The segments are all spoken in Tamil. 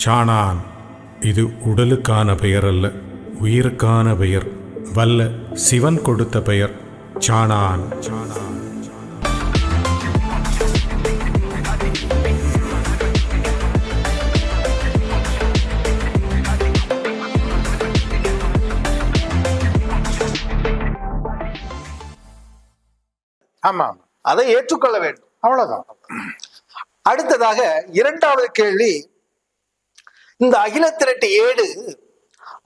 சாணான். இது உடலுக்கான பெயர் அல்ல, உயிருக்கான பெயர். வல்ல சிவன் கொடுத்த பெயர் சாணான். ஆமா, அதை ஏற்றுக்கொள்ள வேண்டும், அவ்வளவுதான். அடுத்ததாக இரண்டாவது கேள்வி, இந்த அகில திரட்டு ஏடு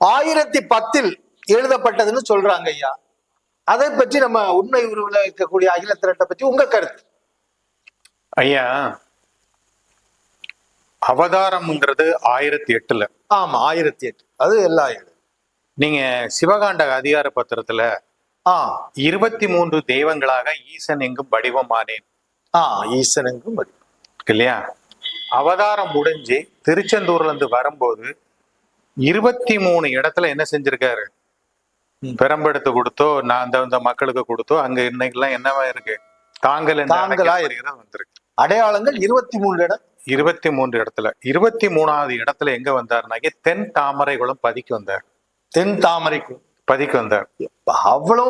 1010 எழுதப்பட்டதுன்னு சொல்றாங்க ஐயா. அதை பற்றி நம்ம உண்மை உருவில் இருக்கக்கூடிய அகில திரட்டை பற்றி உங்க கருத்து? ஐயா, அவதாரம்ங்கிறது 1008. ஆமா, 1008. அது எல்லா ஏடு. நீங்க சிவகாண்ட அதிகார பத்திரத்துல 23 தெய்வங்களாக ஈசன் எங்கும் வடிவமானேன், ஈசன் எங்கும் வடிவம் இல்லையா? அவதாரம் முடிஞ்சு திருச்செந்தூர்ல இருந்து வரும்போது 23 இடத்துல என்ன செஞ்சிருக்காரு? பெரம்பெடுத்து கொடுத்தோ, நான் அந்த மக்களுக்கு கொடுத்தோ, அங்க இன்னைக்கெல்லாம் என்னவா இருக்கு? தாங்களா இருக்கிறது வந்திருக்கு. அடையாளங்கள் 23 இடம். 23 இடத்துல 23வது இடத்துல எங்க வந்தாருனாக்கி தென் தாமரைகுளம் பதிக்கு வந்தார். தென் தாமரைக்குளம் பதிக்கு வந்தார். அவ்வளவு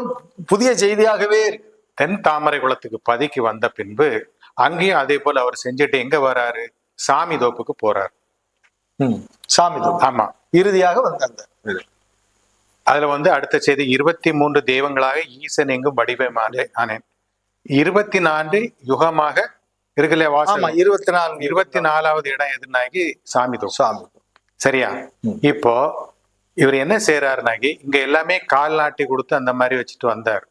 புதிய செய்தியாகவே இருக்கு. தென் தாமரை குளத்துக்கு பதிக்கு வந்த பின்பு அங்கேயும் அதே போல அவர் செஞ்சுட்டு எங்க வராரு? சாமி தோப்புக்கு போறாரு. சாமி தோப்பு. ஆமா, இறுதியாக வந்தாங்க. அதுல அடுத்த செய்தி 23 தெய்வங்களாக ஈசன் எங்கும் வடிவமானேன். 24 யுகமாக இருக்குல்ல வாசல். 24வது இடம் எதுனாக்கி சாமி தோப்பு. சரியா? இப்போ இவர் என்ன செய்யறாருனாக்கி இங்க எல்லாமே கால் நாட்டி கொடுத்து அந்த மாதிரி வச்சுட்டு வந்தார்.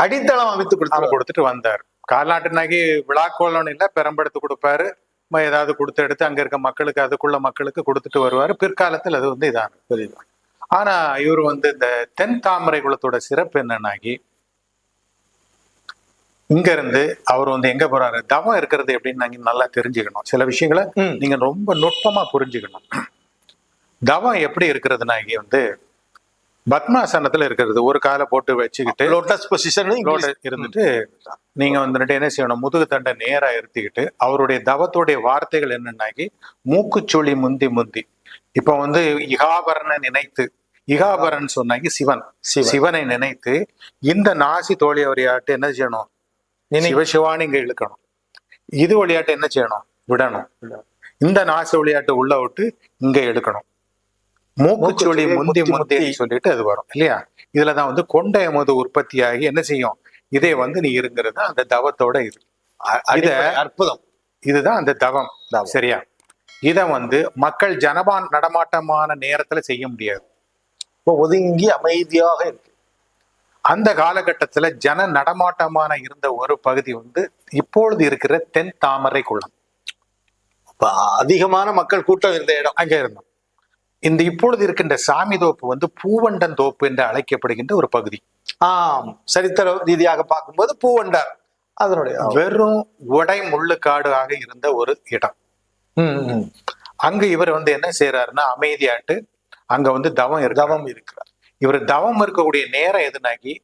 அடித்தளம் அமைத்து கொடுத்துட்டு வந்தார். கால் நாட்டுனாக்கி விழாக்கோளம் இல்ல, பெரம்பெடுத்து கொடுப்பாரு, ஏதாவது கொடுத்து எடுத்து அங்க இருக்க மக்களுக்கு, அதுக்குள்ள மக்களுக்கு கொடுத்துட்டு வருவாரு. பிற்காலத்தில் அது இதான புரியுது. ஆனா இவர் இந்த தென் தாமரை குளத்தோட சிறப்பு என்னன்னாக்கி, இங்க இருந்து அவர் எங்க போறாரு? தவம் இருக்கிறது எப்படின்னு நாங்க நல்லா தெரிஞ்சுக்கணும். சில விஷயங்களை நீங்க ரொம்ப நுட்பமா புரிஞ்சுக்கணும். தவம் எப்படி இருக்கிறதுனாக்கி பத்மாசனத்துல இருக்கிறது. ஒரு காலை போட்டு வச்சுக்கிட்டு லோட்டஸ் பொசிஷன் இருந்துட்டு நீங்க என்ன செய்யணும்? முதுகு தண்டை நேரா இருத்திக்கிட்டு அவருடைய தவத்துடைய வார்த்தைகள் என்னன்னாக்கி, மூக்குச்சொலி முந்தி முந்தி. இப்ப இகாபரனை நினைத்து, இகாபரன் சொன்னாக்கி சிவனை நினைத்து இந்த நாசி தோழி வழியாட்டு என்ன செய்யணும்? சிவசிவான்னு இங்க இழுக்கணும். இது வழியாட்டு என்ன செய்யணும்? விடணும். இந்த நாசி வழியாட்டு உள்ள விட்டு இங்க எடுக்கணும். மூக்குச்சொலி முந்தி முந்தி சொல்லிட்டு அது வரும் இல்லையா? இதுலதான் கொண்டை அமுது உற்பத்தியாகி என்ன செய்யும்? இதே நீ இருங்கிறது அந்த தவத்தோட இது. அற்புதம். இதுதான் அந்த தவம். சரியா? இத மக்கள் ஜனபான் நடமாட்டமான நேரத்துல செய்ய முடியாது. ஒதுங்கி அமைதியாக இருக்கு. அந்த காலகட்டத்துல ஜன நடமாட்டமான இருந்த ஒரு பகுதி இப்பொழுது இருக்கிற தென் தாமரை குளம். அதிகமான மக்கள் கூட்டம் இருந்த இடம் அங்க இருந்தோம். இந்த இப்பொழுது இருக்கின்ற சாமி தோப்பு பூவண்டன் தோப்பு என்று அழைக்கப்படுகின்ற ஒரு பகுதி. சரித்திர ரீதியாக பார்க்கும்போது பூவண்டார் அதனுடைய வெறும் உடை முள்ளுக்காடு ஆக இருந்த ஒரு இடம். அங்க இவர் என்ன செய்யறாருன்னா, அமைதியாட்டு அங்க தவம் இருக்கிறார். இவர் தவம் இருக்கக்கூடிய நேரம் எதுனாக்கி,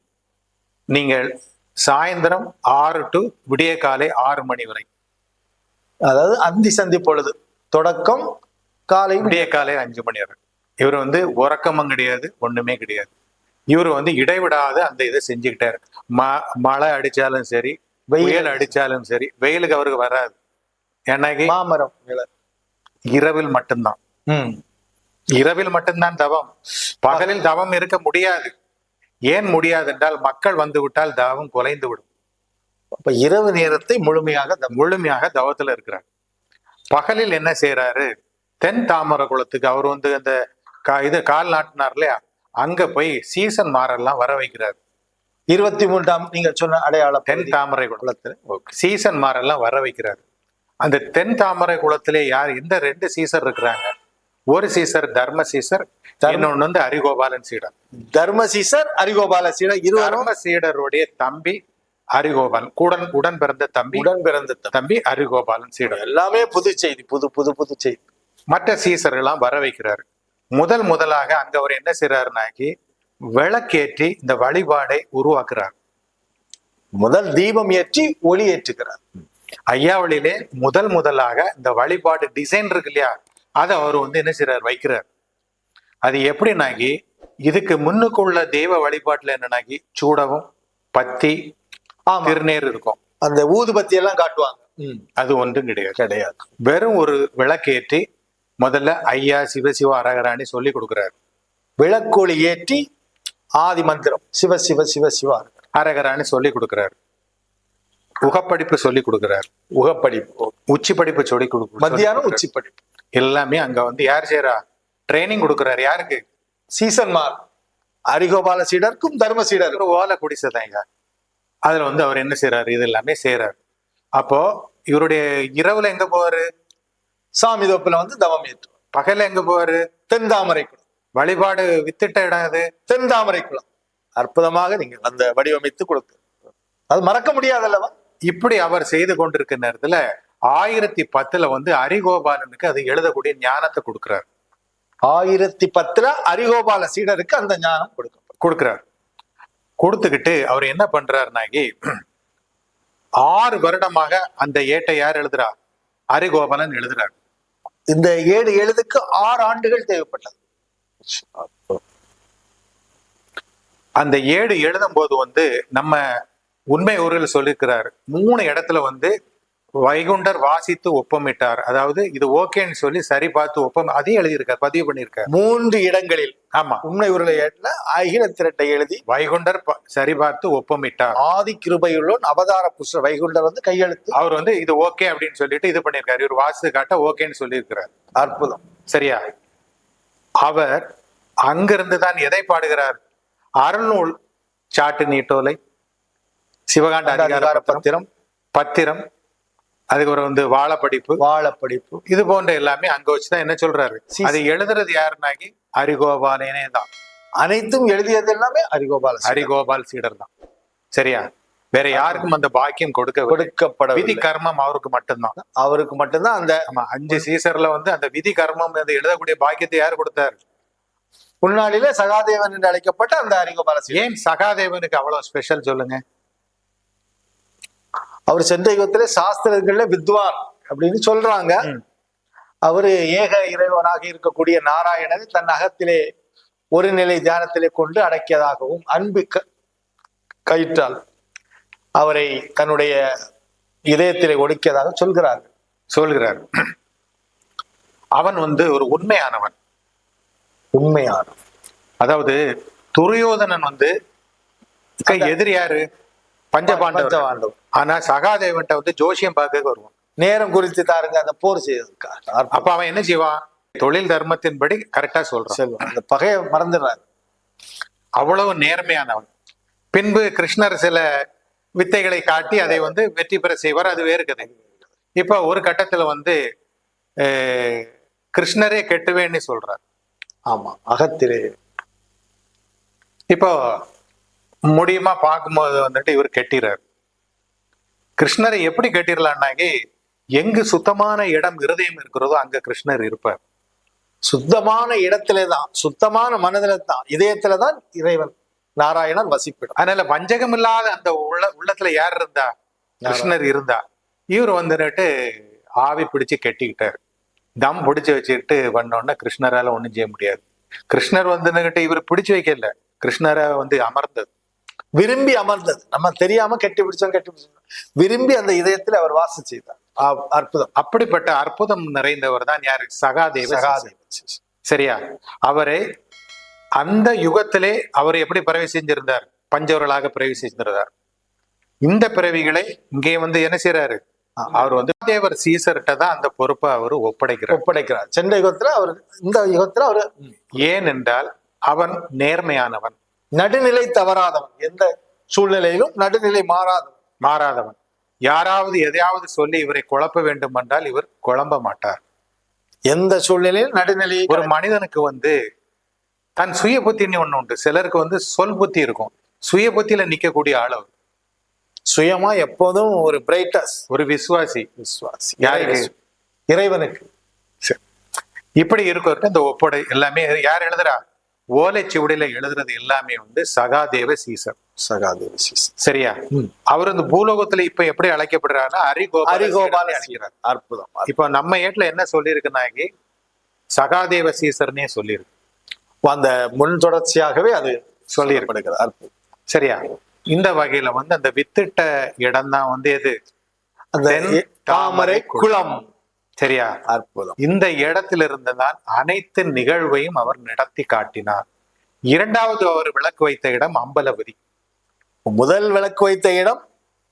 நீங்கள் சாயந்தரம் 6 to விடிய காலை 6 மணி வரை, அதாவது அந்தி சந்தி பொழுது தொடக்கம் காலை விடிய காலை 5 மணி வரை. இவர் உறக்கமும் கிடையாது, ஒண்ணுமே கிடையாது. இவர் இடைவிடாத அந்த இதை செஞ்சுக்கிட்டாரு. மழை அடிச்சாலும் சரி, வெயில் அடிச்சாலும் சரி, வெயிலுக்கு அவருக்கு வராது. ஏன்னாக்கி மாமரம் இரவில் மட்டும்தான். இரவில் மட்டும்தான் தவம். பகலில் தவம் இருக்க முடியாது. ஏன் முடியாது என்றால், மக்கள் விட்டால் தவம் குலைந்து விடும். அப்ப இரவு நேரத்தை முழுமையாக தவத்துல இருக்கிறார். பகலில் என்ன செய்யறாரு? தென் தாமரை குளத்துக்கு அவர் அந்த இது கால் நாட்டினார் இல்லையா, அங்க போய் சீசன் மாரெல்லாம் வர வைக்கிறார். 23ஆம் நீங்க சொன்ன அடையாளம் தென் தாமரை குளத்துல சீசன் மாரெல்லாம் வர வைக்கிறார். அந்த தென் தாமரை குளத்திலே எந்த 2 சீசர் இருக்கிறாங்க? ஒரு சீசர் தர்ம சீசர், இன்னொன்னு அரிகோபாலன் சீடர். தர்ம சீசர், அரிகோபால சீடர். தர்ம சீடருடைய தம்பி அரிகோபாலன், உடன் பிறந்த தம்பி அரிகோபாலன் சீடர். எல்லாமே புது செய்தி, புது புது புது செய்தி. மற்ற சீசர்கள்லாம் வர வைக்கிறாரு. முதலாக அங்க அவர் என்ன செய்யறாருனாக்கி, விளக்கேற்றி இந்த வழிபாடை உருவாக்குறார். முதல் தீபம் ஏற்றி ஒளி ஏற்றுகிறார். ஐயாவளியிலே முதலாக இந்த வழிபாடு டிசைன் இருக்கு இல்லையா, அதை அவர் வந்து என்ன செய்றார், வைக்கிறார். அது எப்படினாக்கி இதுக்கு முன்னுக்குள்ள தெய்வ வழிபாட்டுல என்னன்னாக்கி சூடகம், பத்தி, ஆமா, திருநீர் இருக்கும். அந்த ஊதுபத்தி எல்லாம் காட்டுவாங்க. அது ஒன்றும் கிடையாது. கிடையாது. வெறும் ஒரு விளக்கேற்றி முதல்ல ஐயா சிவசிவ அரகராணி சொல்லி கொடுக்குறாரு. விளக்கோலி ஏற்றி ஆதி மந்திரம் சிவ சிவ சிவ சிவா அரகராணி சொல்லி கொடுக்குறாரு. உகப்படிப்பு சொல்லி கொடுக்குறாரு. உகப்படிப்பு, உச்சி படிப்பு சொல்லி கொடுக்குறாரு. மத்தியானம் உச்சி படிப்பு எல்லாமே அங்க வந்து யார் செய்றா, ட்ரைனிங் கொடுக்குறாரு. யாருக்கு? சீசன்மார், அரிகோபால சீடருக்கும் தர்ம சீடருக்கும். ஒரு ஓலை குடிசைதாங்க. அதுல வந்து அவர் என்ன செய்யறாரு, இது எல்லாமே செய்யறாரு. அப்போ இவருடைய இரவுல எங்க போவாரு, சாமி தோப்புல வந்து தவம் ஏற்று. பகல்ல எங்க போவாரு, தென்தாமரை குளம். வழிபாடு வித்திட்ட இடம் அது தென்தாமரை குளம். அற்புதமாக நீங்க அந்த வடிவமைத்து கொடுத்து, அது மறக்க முடியாதல்லவா. இப்படி அவர் செய்து கொண்டிருக்கிற நேரத்துல 1010 வந்து அரிகோபாலனுக்கு அது எழுதக்கூடிய ஞானத்தை கொடுக்கிறார். 1010 அரிகோபால சீடருக்கு அந்த ஞானம் கொடுக்கிறார். கொடுத்துக்கிட்டு அவர் என்ன பண்றாருனாக்கி 6 வருடமாக அந்த ஏட்டை யார் எழுதுறா, அரிகோபாலன் எழுதுறார். இந்த 7 எழுதுக்கு 6 ஆண்டுகள் தேவைப்பட்டது. அந்த 7 எழுதும் போது வந்து நம்ம உண்மை ஊரில் சொல்லியிருக்கிறார். 3 இடத்துல வந்து வைகுண்டர் வாசித்து ஒப்பமிட்டார். அதாவது இது ஓகேன்னு சொல்லி சரி பார்த்து அதையும் எழுதியிருக்கார், பதிவு பண்ணியிருக்கார். 3 இடங்களில். ஆமா, உண்மை உருளை ஏட்டில் அகில திரட்டை எழுதி வைகுண்டர் சரி பார்த்து ஒப்பமிட்டார். ஆதி கிருபையுள்ளோன் அவதார புஷ்ட வைகுண்டர் வந்து கையெழுத்து. அவர் வந்து இது ஓகே அப்படின்னு சொல்லிட்டு இது பண்ணியிருக்காரு. இவர் வாசித்து காட்ட ஓகேன்னு சொல்லியிருக்கிறார். அற்புதம். சரியா? அவர் அங்கிருந்து தான் எதை பாடுகிறார், அருள்நூல் சாட்டு நீட்டோலை, சிவகாண்ட அதிகார பத்திரம், அதுக்கு ஒரு வந்து வாழப்படிப்பு, இது போன்ற எல்லாமே அங்க வச்சுதான் என்ன சொல்றாரு, அதை எழுதுறது யாருனாக்கி அரிகோபாலனே தான். அனைத்தும் எழுதியது எல்லாமே அரிகோபால் சீடர் தான். சரியா? வேற யாருக்கும் அந்த பாக்கியம் கொடுக்கப்பட விதி கர்மம் அவருக்கு மட்டும்தான். அந்த 5 சீசர்ல வந்து அந்த விதி கர்மம் எழுதக்கூடிய பாக்கியத்தை யார் கொடுத்தார்? முன்னாளில சகாதேவன் என்று அழைக்கப்பட்ட அந்த அரிகோபால. ஏன் சகாதேவனுக்கு அவ்வளவு ஸ்பெஷல் சொல்லுங்க? அவர் சென்ற யுகத்திலே சாஸ்திரங்கள்ல வித்வான் அப்படின்னு சொல்றாங்க. அவரு ஏக இறைவனாக இருக்கக்கூடிய நாராயணனை தன் அகத்திலே ஒரு நிலை தியானத்திலே கொண்டு அடக்கியதாகவும் அன்பு கயிற்றால் அவரை தன்னுடைய இதயத்திலே ஒடுக்கியதாக சொல்கிறார். அவன் வந்து ஒரு உண்மையானவன். அதாவது துரியோதனன் வந்து எதிரி யாரு, பஞ்சபாண்டவர். ஆனா சகாதேவன்ட்ட வந்து ஜோசியம் பார்க்க வருவான். நேரம் குறித்து தாருங்க அந்த போர் செய்வதற்காக. அப்ப அவன் என்ன செய்வான், தொழில் தர்மத்தின்படி கரெக்டா சொல்றான். அந்த பகையை மறந்துடுறாரு. அவ்வளவு நேர்மையானவன். பின்பு கிருஷ்ணர் சில வித்தைகளை காட்டி அதை வந்து வெற்றி பெற செய்வார். அது வேறு கதை. இப்ப ஒரு கட்டத்துல வந்து கிருஷ்ணரே கெட்டுவேன்னு சொல்றார். ஆமா, அகத்திலே. இப்போ முடியுமா பார்க்கும்போது வந்துட்டு இவர் கெட்டிறார். கிருஷ்ணரை எப்படி கெட்டிடலான்னாக்கி, எங்கு சுத்தமான இடம் இருதயம் இருக்கிறதோ அங்க கிருஷ்ணர் இருப்பார். சுத்தமான இடத்திலேதான், சுத்தமான மனதில தான், இதயத்துலதான் இறைவன் நாராயணன் வசிப்பிடும். அதனால வஞ்சகம் இல்லாத அந்த உள்ளத்துல யார் இருந்தா, கிருஷ்ணர் இருந்தா. இவர் வந்துட்டு ஆவி பிடிச்சு கெட்டிக்கிட்டார். தம் பிடிச்சு வச்சுக்கிட்டு பண்ணோன்னா கிருஷ்ணரால ஒண்ணும் செய்ய முடியாது. கிருஷ்ணர் வந்துகிட்டு இவர் பிடிச்சு வைக்கல, கிருஷ்ணரை வந்து விரும்பி அமர்ந்தது. நம்ம தெரியாம கெட்டி பிடிச்சோம். விரும்பி அந்த இதயத்தில் அவர் வாசம் செய்தார். அற்புதம். அப்படிப்பட்ட அற்புதம் நிறைந்தவர் தான் யாரு, சகாதேவன். சரியா? அவரை அந்த யுகத்திலே அவர் எப்படி பிறவி செஞ்சிருந்தார், பஞ்சவர்களாக பிறவி செஞ்சிருந்தார். இந்த பிறவிகளை இங்கே வந்து என்ன செய்யறாரு, அவர் வந்து தேவர் சீசர்கிட்ட தான் அந்த பொறுப்பை அவர் ஒப்படைக்கிறார். சென்ற யுகத்துல அவர், இந்த யுகத்துல அவர். ஏன் என்றால் அவன் நேர்மையானவன், நடுநிலை தவறாதவன், எந்த சூழ்நிலையிலும் நடுநிலை மாறாதவன். யாராவது எதையாவது சொல்லி இவரை குழப்ப வேண்டும் என்றால் இவர் குழம்ப மாட்டார். எந்த சூழ்நிலையிலும் நடுநிலை. ஒரு மனிதனுக்கு வந்து தன் சுய புத்தின்னு ஒண்ணு உண்டு. சிலருக்கு வந்து சொல் புத்தி இருக்கும். சுய புத்தியில நிக்கக்கூடிய ஆள் அவர். சுயமா எப்போதும் ஒரு பிரைட்டஸ், ஒரு விசுவாசி. யாருக்கு? இறைவனுக்கு. இப்படி இருக்கிறது இந்த ஒப்படை எல்லாமே யார் எழுதுறா, ஓலைச்சுவடியில எழுதுறது எல்லாமே வந்து சகாதேவ சீசர். சரியா? அவர் இந்த பூலோகத்துல இப்ப எப்படி அழைக்கப்படுறாருன்னா அரிகோபால அழைக்கிறார். அற்புதம். இப்ப நம்ம ஏட்ல என்ன சொல்லி இருக்குன்னாக்கி, சகாதேவ சீசர்னே சொல்லியிருக்கு. அந்த முன் தொடர்ச்சியாகவே அது சொல்லியிருக்கப்படுகிறது. அற்புதம். சரியா? இந்த வகையில வந்து அந்த வித்திட்ட இடம் தான் வந்து எது? அந்த தென் தாமரை குளம். சரியா? அற்புதம். இந்த இடத்திலிருந்து தான் அனைத்து நிகழ்வையும் அவர் நடத்தி காட்டினார். இரண்டாவது அவர் விளக்கு வைத்த இடம் அம்பலவதி. முதல் விளக்கு வைத்த இடம்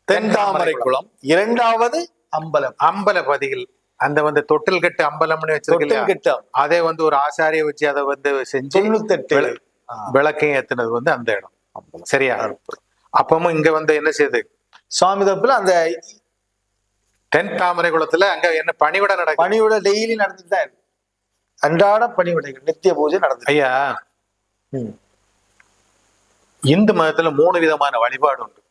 தென் தாமரை குளம், இரண்டாவது அம்பலம். அம்பலபதியில் அந்த வந்து தொட்டில் கட்டு அம்பலம்னு வச்சிருக்கீங்க. கட்டம் அதே வந்து ஒரு ஆசாரிய வச்சு அதை வந்து செஞ்சு 98 விளக்கையும் ஏத்துனது வந்து அந்த இடம். சரியா? அப்பவும் இங்க வந்து என்ன செய்யுது? சுவாமி தப்புல அந்த தென் தாமரை குளத்துல அங்க என்ன பணிவிட நடக்கும்? பணிவிட டெய்லி நடந்துட்டு தான் இருக்கு. அன்றாட பணிவிடைகள், நித்திய பூஜை நடந்து. ஐயா, இந்து மதத்துல 3 விதமான வழிபாடு உண்டு.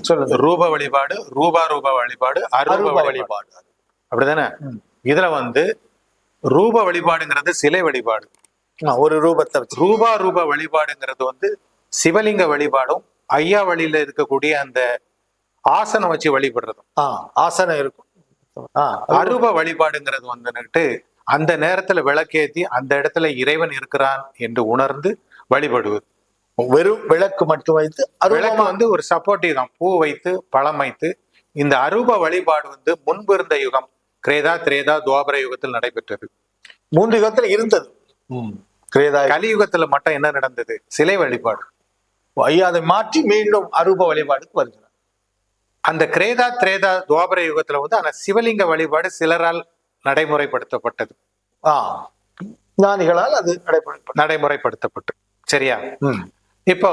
சொல்லுங்க. ரூப வழிபாடு, ரூபா வழிபாடு, அரூப வழிபாடு. அப்படிதானே? இதுல வந்து ரூப வழிபாடுங்கிறது சிலை வழிபாடு. ஒரு ரூபத்தை வச்சு. ரூப வழிபாடுங்கிறது வந்து சிவலிங்க வழிபாடும், ஐயா வழியில இருக்கக்கூடிய அந்த ஆசனம் வச்சு வழிபடுறதும். ஆசனம் இருக்கும். அரூப வழிபாடுங்கிறது வந்துட்டு அந்த நேரத்துல விளக்கேத்தி அந்த இடத்துல இறைவன் இருக்கிறான் என்று உணர்ந்து வழிபடுவது. வெறும் விளக்கு மட்டும் வைத்து, விளக்கு வந்து ஒரு சப்போர்ட்டிவ் தான், பூ வைத்து பழம் வைத்து. இந்த அரூப வழிபாடு வந்து முன்பு இருந்த யுகம் கிரேதா, திரேதா, துவாபர யுகத்தில் நடைபெற்றது. 3 யுகத்துல இருந்தது. கிரேதா, கலியுகத்துல மட்டும் என்ன நடந்தது? சிலை வழிபாடு. ஐயா அதை மாற்றி மீண்டும் அரூப வழிபாடுக்கு வருகிறார். அந்த கிரேதா, திரேதா, துவாபர யுகத்துல வந்து ஆனா சிவலிங்க வழிபாடு சிலரால் நடைமுறைப்படுத்தப்பட்டது. ஞானிகளால் அது நடைமுறைப்படுத்தப்பட்டு. சரியா? இப்போ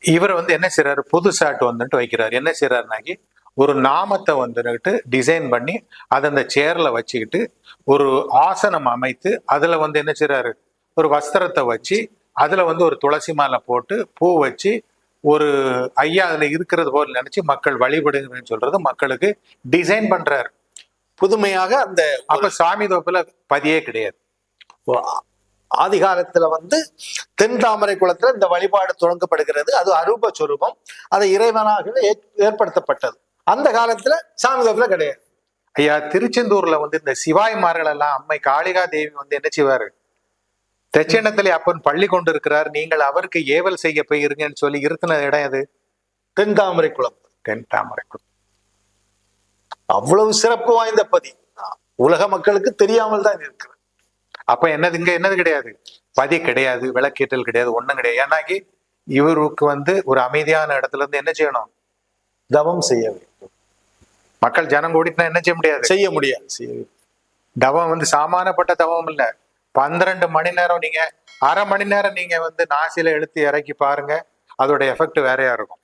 இவர் வந்து என்ன செய்யறாரு? புது சாட்டு வந்துட்டு வைக்கிறாரு. என்ன செய்யறாருனாக்கி ஒரு நாமத்தை வந்துட்டு டிசைன் பண்ணி அதை அந்த சேர்ல வச்சுக்கிட்டு ஒரு ஆசனம் அமைத்து அதுல வந்து என்ன செய்யறாரு? ஒரு வஸ்திரத்தை வச்சு அதுல வந்து ஒரு துளசி மாலை போட்டு பூ வச்சு ஒரு ஐயா அதுல இருக்கிறது போல நினைச்சு மக்கள் வழிபடுங்கன்னு சொல்றது மக்களுக்கு டிசைன் பண்றாரு. புதுமையாக அந்த அப்ப சாமி தோப்புல பதியே கிடையாது. ஆதி காலத்துல வந்து தென் தாமரை குளத்துல இந்த வழிபாடு தொடங்கப்படுகிறது. அது அரூப சொரூபம், அதை இறைவனாக ஏற்படுத்தப்பட்டது. அந்த காலத்துல சாமி தோப்புல கிடையாது. ஐயா, திருச்செந்தூர்ல வந்து இந்த சிவாய்மார்கள் எல்லாம் அம்மை காளிகா தேவி வந்து என்ன செய்வாரு? தட்சிணத்திலே அப்பன் பள்ளி கொண்டு இருக்கிறார், நீங்கள் அவருக்கு ஏவல் செய்ய போயிருங்கன்னு சொல்லி இருத்தின இடம் எது? தென் தாமரை குளம். தென் தாமரை குளம் அவ்வளவு சிறப்பு வாய்ந்த பதி உலக மக்களுக்கு தெரியாமல் தான் இருக்கிறது. அப்ப என்னது? இங்க என்னது கிடையாது? பதி கிடையாது, விளக்கேற்றல் கிடையாது, ஒண்ணும் கிடையாது. ஏன்னாக்கி இவருக்கு வந்து ஒரு அமைதியான இடத்துல இருந்து என்ன செய்யணும்? தவம் செய்ய வேண்டும். மக்கள் ஜனம் கூடிட்டுனா என்ன செய்ய முடியாது? செய்ய முடியாது. தவம் வந்து சாமானப்பட்ட தவம் இல்ல. 12 மணி நேரம் நீங்க, அரை மணி நேரம் நீங்க வந்து நாசில எழுத்து இறக்கி பாருங்க, அதோட எஃபெக்ட் வேறையா இருக்கும்.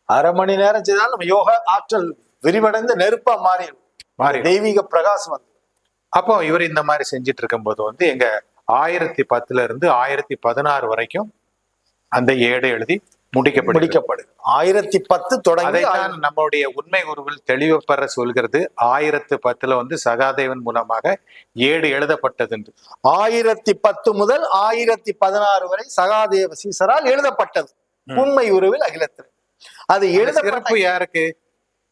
அரை மணி நேரம் செய்தாலும் நம்ம யோகா ஆற்றல் விரிவடைந்து நெருப்பா மாறி தெய்வீக பிரகாசம் வந்து. அப்போ இவர் இந்த மாதிரி செஞ்சுட்டு இருக்கும் போது வந்து எங்க 1010 இருந்து 1016 வரைக்கும் அந்த ஏடு எழுதி முடிக்கப்படுது. 1010 தொடங்கி நம்மளுடைய உண்மை உருவில் தெளிவு பெற சொல்கிறது. 1010 வந்து சகாதேவன் மூலமாக ஏடு எழுதப்பட்டது. 1010 முதல் 1016 வரை சகாதேவ சீசரால் எழுதப்பட்டது உண்மை உருவில் அகிலத்தில். அது எழுதப்பட்ட யாருக்கு?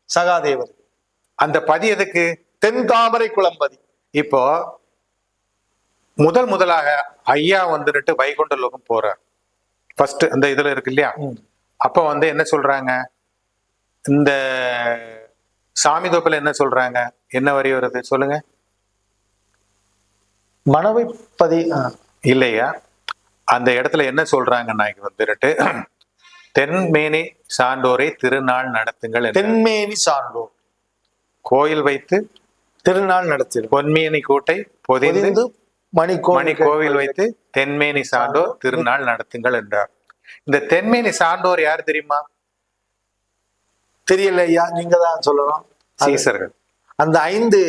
சகாதேவர். அந்த பதி எதுக்கு? தென் தாமரை குளம்பதி. இப்போ முதலாக ஐயா வந்துட்டு வைகுண்ட லோகம் போறார். ஃபர்ஸ்ட் அந்த இதுல இருக்கு இல்லையா? அப்ப வந்து என்ன சொல்றாங்க? இந்த சாமி தோப்புல என்ன சொல்றாங்க? என்ன வரி வருது சொல்லுங்க. மணவைப்பதி இல்லையா? அந்த இடத்துல என்ன சொல்றாங்கன்னா வந்துட்டு தென்மேனி சான்றோரை திருநாள் நடத்துங்கள். தென்மேனி சான்றோர் கோயில் வைத்து திருநாள் நடத்தி பொன்மேனி கூட்டை பொதிந்து மணி கோவில் வைத்து தென்மேனி சான்றோர் திருநாள் நடத்துங்கள் என்றார். இந்த தென்மேனி சான்றோர் யார் தெரியுமா? தெரியல ஐயா, நீங்க தான் சொல்லணும். சீசர்கள். அந்த 5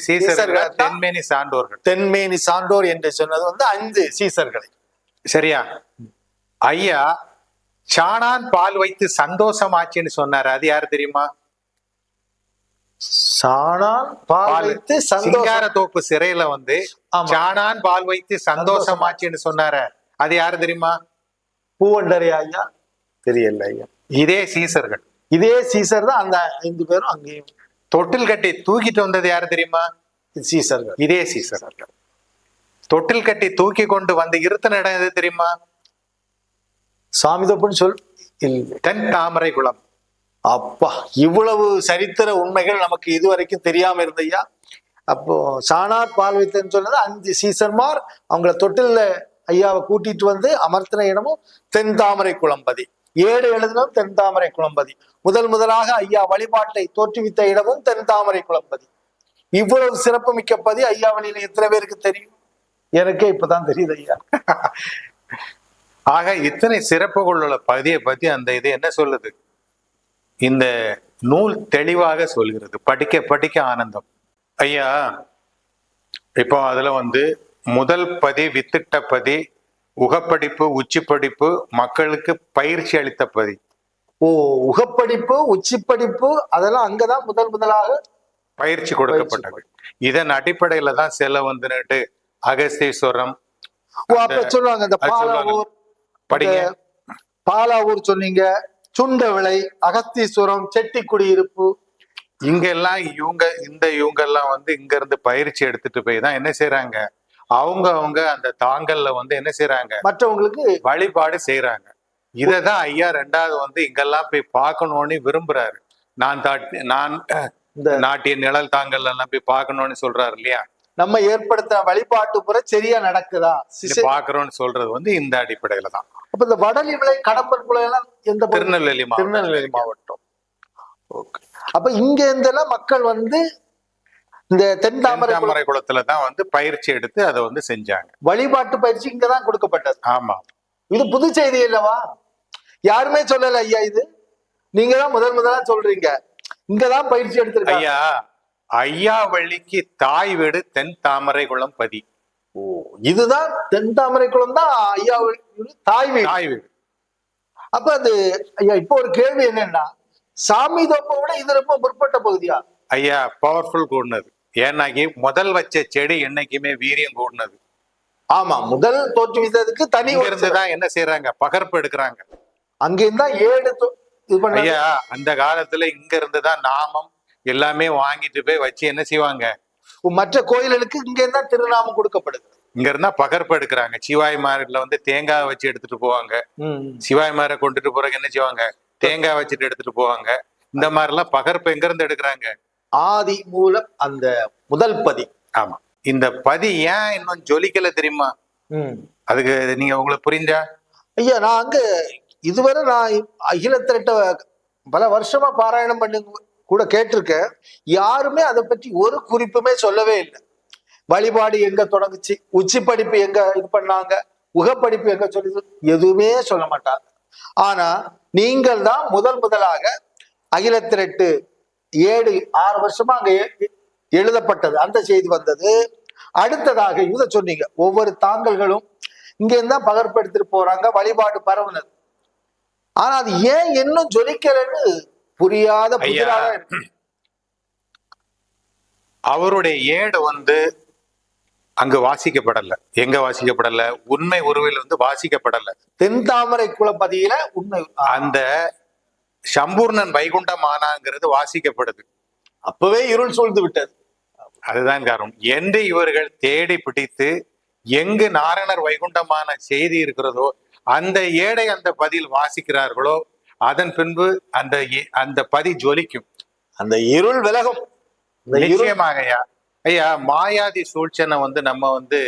சீசர்கள் தென்மேனி சான்றோர்கள். தென்மேனி சான்றோர் என்று சொன்னது வந்து 5 சீசர்களை. சரியா? ஐயா சாணான் பால் வைத்து சந்தோஷமாச்சுன்னு சொன்னாரு. அது யாரு தெரியுமா? சாணான் பால் வைத்து சிங்கார தோப்பு சிறையில வந்து சாணான் பால் வைத்து சந்தோஷமாச்சுன்னு சொன்னாரு. அது யாரு தெரியுமா? பூவண்டரை ஐயா. தெரியல ஐயா. இதே சீசர்கள். இதே சீசர் தான் அந்த 5 பேரும் அங்கேயும். தொட்டில் கட்டி தூக்கிட்டு வந்தது யாரு தெரியுமா? சீசர்கள். இதே சீசர்கள். தொட்டில் கட்டி தூக்கி கொண்டு வந்து இருத்தின இடம் எது தெரியுமா? சாமிதோப்புன்னு சொல் இல்ல. தென் தாமரை குளம். அப்பா, இவ்வளவு சரித்திர உண்மைகள் நமக்கு இதுவரைக்கும் தெரியாம இருந்தையா. அப்போ சாணார் பால் வைத்தன்னு சொன்னது 5 சீசன்மார் அவங்கள தொட்டில்ல ஐயாவை கூட்டிட்டு வந்து அமர்த்தின இடமும் தென் தாமரை குளம்பதி. 7 எழுதினதும் தென் தாமரை குளம்பதி. முதலாக ஐயா வழிபாட்டை தோற்றுவித்த இடமும் தென் தாமரை குளம்பதி. இவ்வளவு சிறப்பு மிக்க பதி ஐயா வழியில எத்தனை பேருக்கு தெரியும்? எனக்கே இப்பதான் தெரியுது ஐயா. ஆக இத்தனை சிறப்புகள் உள்ள பதியை பத்தி அந்த இது என்ன சொல்லுது? இந்த நூல் தெளிவாக சொல்கிறது. படிக்க படிக்க ஆனந்தம். ஐயா இப்போ அதுல வந்து முதல் பதி வித்திட்ட பதி, உகப்படிப்பு, உச்சி படிப்பு, மக்களுக்கு பயிற்சி அளித்த பதி. ஓ, உகப்படிப்பு உச்சி படிப்பு அதெல்லாம் அங்கதான் முதலாக பயிற்சி கொடுக்கப்பட்டது. இதன் அடிப்படையில தான் செல்ல வந்துட்டு அகஸ்தீஸ்வரம். ஓ, அப்ப சொல்லுவாங்க இந்த பாலாவூர், படிங்க. பாலாவூர் சொன்னீங்க, சுண்டவிளை, அகஸ்தீஸ்வரம், செட்டி குடியிருப்பு. இங்கெல்லாம் இவங்க எல்லாம் வந்து இங்க இருந்து பயிற்சி எடுத்துட்டு போய் தான் என்ன செய்யறாங்க, அவங்க அந்த தாங்கல்ல வந்து என்ன செய்யறாங்க, மற்றவங்களுக்கு வழிபாடு செய்யறாங்க. இததான் ஐயா 2வது வந்து இங்கெல்லாம் போய் பார்க்கணும்னு விரும்புறாரு. நான் இந்த நாட்டிய நிழல் தாங்கல் எல்லாம் போய் பார்க்கணும்னு சொல்றாரு இல்லையா. நம்ம ஏற்படுத்த வழிபாட்டு முறை சரியா நடக்குதா பாக்குறோம்னு சொல்றது வந்து இந்த அடிப்படையில தான். அப்ப இந்த வடலிமலை, கடம்பன் குளம் எல்லாம் எந்த? திருநெல்வேலி மாவட்டம். ஓகே. அப்ப இங்க இருந்தெல்லாம் மக்கள் வந்து இந்த தென் தாமரை குளத்துலதான் வந்து பயிற்சி எடுத்து அதை வந்து செஞ்சாங்க. வழிபாட்டு பயிற்சி இங்கதான் கொடுக்கப்பட்டது. ஆமா, இது புது செய்தி இல்லவா? யாருமே சொல்லல ஐயா, இது நீங்க தான் முதலா சொல்றீங்க. இங்கதான் பயிற்சி எடுத்திருக்காங்க. ஐயா வள்ளிக்கு தாய் வீடு தென் தாமரை குளம் பதி. ஓ, இதுதான் தென் தாமரை குளம் தான் ஐயா தாய் வீடு. அப்ப அது ஐயா இப்போ ஒரு கேள்வி என்னன்னா, சாமி தோப்பை விட இது ரொம்ப முற்பட்ட பகுதியா? ஐயா பவர்ஃபுல் கூடினது. ஏன்னாக்கி முதல் வச்ச செடி என்னைக்குமே வீரியம் கூடினது. ஆமா, முதல் தோற்றுவித்ததுக்கு தனி இருந்துதான் என்ன செய்யறாங்க, பகர்ப்பு எடுக்கிறாங்க. அங்க இருந்தா 7 ஐயா அந்த காலத்துல இங்க இருந்துதான் நாமம் எல்லாமே வாங்கிட்டு போய் வச்சு என்ன செய்வாங்க, மற்ற கோயில்களுக்கு இங்க இருந்தா திருநாமம் கொடுக்கப்படுது. இங்க இருந்தா பகர்ப்பு எடுக்கிறாங்க. சிவாய் மார்ல வந்து தேங்காய் வச்சு எடுத்துட்டு போவாங்க. சிவாய் மாரை கொண்டுட்டு போறதுக்கு என்ன செய்வாங்க, தேங்காய் வச்சுட்டு எடுத்துட்டு போவாங்க. இந்த மாதிரி எல்லாம் பகர்ப்பு எங்க இருந்து எடுக்கிறாங்க? ஆதி மூலம் அந்த முதல் பதி. ஆமா, இந்த பதி ஏன் இன்னும் ஜொலிக்கல தெரியுமா? அதுக்கு நீங்க உங்களுக்கு புரிஞ்சா? ஐயா, நான் அங்க இதுவரை நான் அகில திரட்ட பல வருஷமா பாராயணம் பண்ணி கூட கேட்டிருக்கேன். யாருமே அதை பற்றி ஒரு குறிப்புமே சொல்லவே இல்லை. வழிபாடு எங்க தொடங்குச்சு, உச்சி படிப்பு எங்க இது பண்ணாங்க, உகப்படிப்பு எங்க சொல்லி எதுவுமே சொல்ல மாட்டாங்க. ஆனா நீங்கள் தான் முதலாக அகில திரட்டு 7-6 வருஷமா அங்க எழுதப்பட்டது, அந்த செய்தி வந்தது. அடுத்ததாக இத சொன்னீங்க, ஒவ்வொரு தாங்கல்களும் இங்க இருந்தா பகர்படுத்திட்டு போறாங்க, வழிபாடு பரவுனது. ஆனா அது ஏன் இன்னும் ஜொலிக்கலன்னு புரியாத புதிராக இருக்கு. அவருடைய ஏடு வந்து அங்கு வாசிக்கப்படல. எங்க வாசிக்கப்படல? உண்மை உருவில் வந்து வாசிக்கப்படல. தென் தாமரை குளப்பதியில உண்மை அந்த சம்பூர்ணன் வைகுண்டம் ஆனாங்கிறது வாசிக்கப்படுது. அப்பவே இருள் சூழ்ந்து விட்டது. அதுதான் காரணம். என்று இவர்கள் தேடி பிடித்து எங்கு நாரணர் வைகுண்டமான செய்தி இருக்கிறதோ அந்த ஏடை அந்த பதில் வாசிக்கிறார்களோ அதன் பின்பு அந்த பதி ஜொலிக்கும், அந்த இருள் விலகும். நிச்சயமாக ஐயா. ஐயா மாயாதி சூழ்ச்சனை வந்து நம்ம வந்து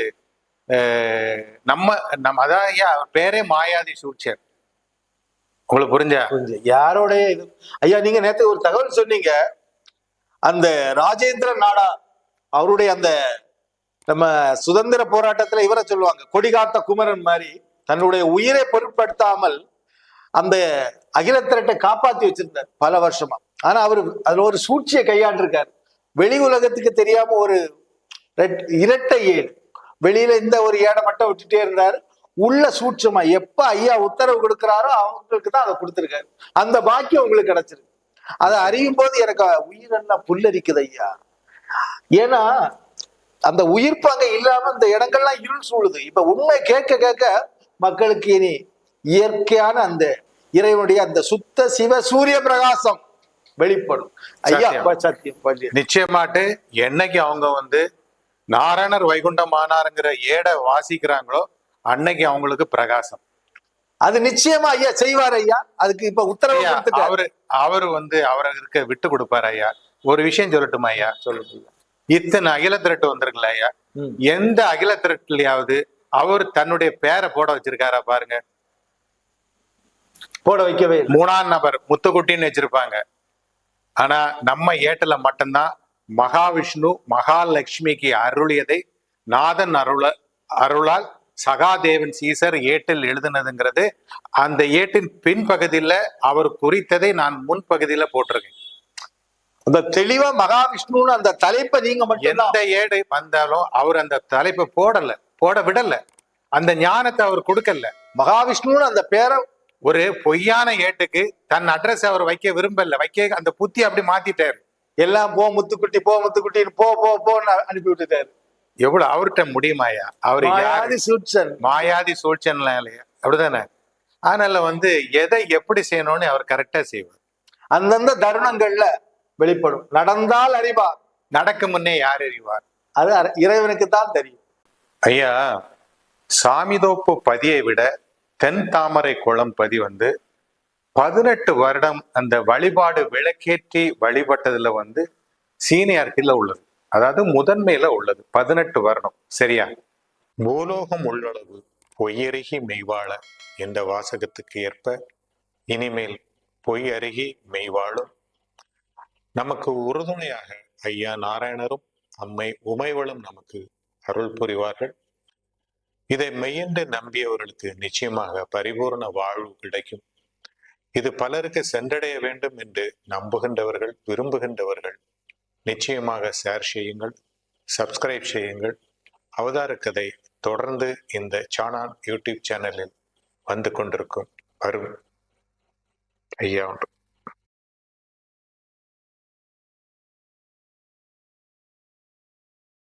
நம்ம அதான் ஐயா பேரே மாயாதி சூழ்ச்சர். உங்களுக்கு புரிஞ்சா? யாரோடைய இது ஐயா? நீங்க நேற்று ஒரு தகவல் சொன்னீங்க, அந்த ராஜேந்திர நாடா அவருடைய அந்த நம்ம சுதந்திர போராட்டத்துல இவரை சொல்லுவாங்க கொடிகாத்த குமரன் மாதிரி தன்னுடைய உயிரை பொருட்படுத்தாமல் அந்த அகில திரட்டை காப்பாத்தி வச்சிருந்தார் பல வருஷமா. ஆனா அவரு அதுல ஒரு சூழ்ச்சியை கையாண்டிருக்காரு. வெளி உலகத்துக்கு தெரியாம ஒரு இரட்டை ஏடு, வெளியில இந்த ஒரு ஏடை மட்டும் விட்டுட்டே இருந்தாரு. உள்ள சூட்சமா எப்ப ஐயா உத்தரவு கொடுக்கிறாரோ அவங்களுக்கு தான் அதை கொடுத்திருக்காரு. அந்த பாக்கியம் உங்களுக்கு கிடைச்சிருக்கு. அதை அறியும் போது எனக்கு உயிரெல்லாம் புல்லரிக்குது ஐயா. ஏன்னா அந்த உயிர்ப்பு அங்க இல்லாம இந்த இடங்கள்லாம் இருள் சூழுது. இப்ப உண்மை கேட்க கேட்க மக்களுக்கு இனி இயற்கையான அந்த இறைவனுடைய அந்த சுத்த சிவ சூரிய பிரகாசம் வெளிப்படும். ஐயா சத்தியம். சத்தியம் பண்ணி நிச்சயமாட்டு என்னைக்கு அவங்க வந்து நாராயணர் வைகுண்டம் ஆனாருங்கிற ஏடை வாசிக்கிறாங்களோ அன்னைக்கு அவங்களுக்கு பிரகாசம். அது நிச்சயமா ஐயா செய்வார் ஐயா. அதுக்கு இப்ப உத்தரவு ஐயா, கொடுத்துட்டாரு. அவரு வந்து அவருக்கு விட்டு கொடுப்பாரு ஐயா. ஒரு விஷயம் சொல்லட்டுமா ஐயா? சொல்லுங்க. இத்தனை அகில திரட்டு வந்திருக்குல்ல ஐயா, ம். எந்த அகில திரட்டுலயாவது அவர் தன்னுடைய பேரை போட வச்சிருக்காரா பாருங்க. போட வைக்கவே இல்லை. 3ஆம் நபர் முத்துக்குட்டின்னு வச்சிருப்பாங்க. ஆனா நம்ம ஏட்டுல மட்டும்தான் மகாவிஷ்ணு மகாலட்சுமிக்கு அருளியதை நாதன் அருளால் சகாதேவன் சீசர் ஏட்டில் எழுதுனதுங்கிறது அந்த ஏட்டின் பின்பகுதியில அவர் குறித்ததை நான் முன்பகுதியில போட்டிருக்கேன். அந்த தெளிவா மகாவிஷ்ணுன்னு அந்த தலைப்பை நீங்க மட்டும் எந்த ஏடு வந்தாலும் அவர் அந்த தலைப்பை போட விடல, அந்த ஞானத்தை அவர் கொடுக்கல. மகாவிஷ்ணுன்னு அந்த பேரை ஒரு பொய்யான ஏட்டுக்கு தன் அட்ரஸ் அவர் வைக்க விரும்பல, வைக்க அந்த புத்தி அப்படி மாத்திட்டாரு. எல்லாம் போ முத்துக்குட்டின்னு போன்னு அனுப்பி விட்டுட்டாரு. எவ்வளவு அவர்கிட்ட முடியுமாயா? அவரு மாயாதி சூட்சன். மாயாதி சூழ்ச்சன்லாம் இல்லையா? அப்படிதானே? அதனால வந்து எதை எப்படி செய்யணும்னு அவர் கரெக்டா செய்வார். அந்தந்த தருணங்கள்ல வெளிப்படும். நடந்தால் அறிவார், நடக்க முன்னே யார் அறிவார்? அது இறைவனுக்கு தான் தெரியும். ஐயா, சாமிதோப்பு பதியை விட தென் தாமரை குளம் பதி வந்து 18 வருடம் அந்த வழிபாடு விளக்கேற்றி வழிபட்டதுல வந்து சீனியாரிட்டியில உள்ளது, அதாவது முதன்மையில உள்ளது 18 வருடம். சரியா? பூலோகம் உள்ளளவு பொய்யருகி மெய்வாழ என்ற வாசகத்துக்கு ஏற்ப இனிமேல் பொய் அருகி மெய்வாழும் நமக்கு உறுதுணையாக ஐயா நாராயணரும் அம்மை உமைவளும் நமக்கு அருள் புரிவார்கள். இதை மெய்யென்று நம்பியவர்களுக்கு நிச்சயமாக பரிபூர்ண வாழ்வு கிடைக்கும். இது பலருக்கு சென்றடைய வேண்டும் என்று நம்புகின்றவர்கள், விரும்புகின்றவர்கள் நிச்சயமாக ஷேர் செய்யுங்கள், சப்ஸ்கிரைப் செய்யுங்கள். அவதார கதை தொடர்ந்து இந்த சாணான் யூடியூப் சேனலில் வந்து கொண்டிருக்கும். வரும் ஐயா ஒன்று.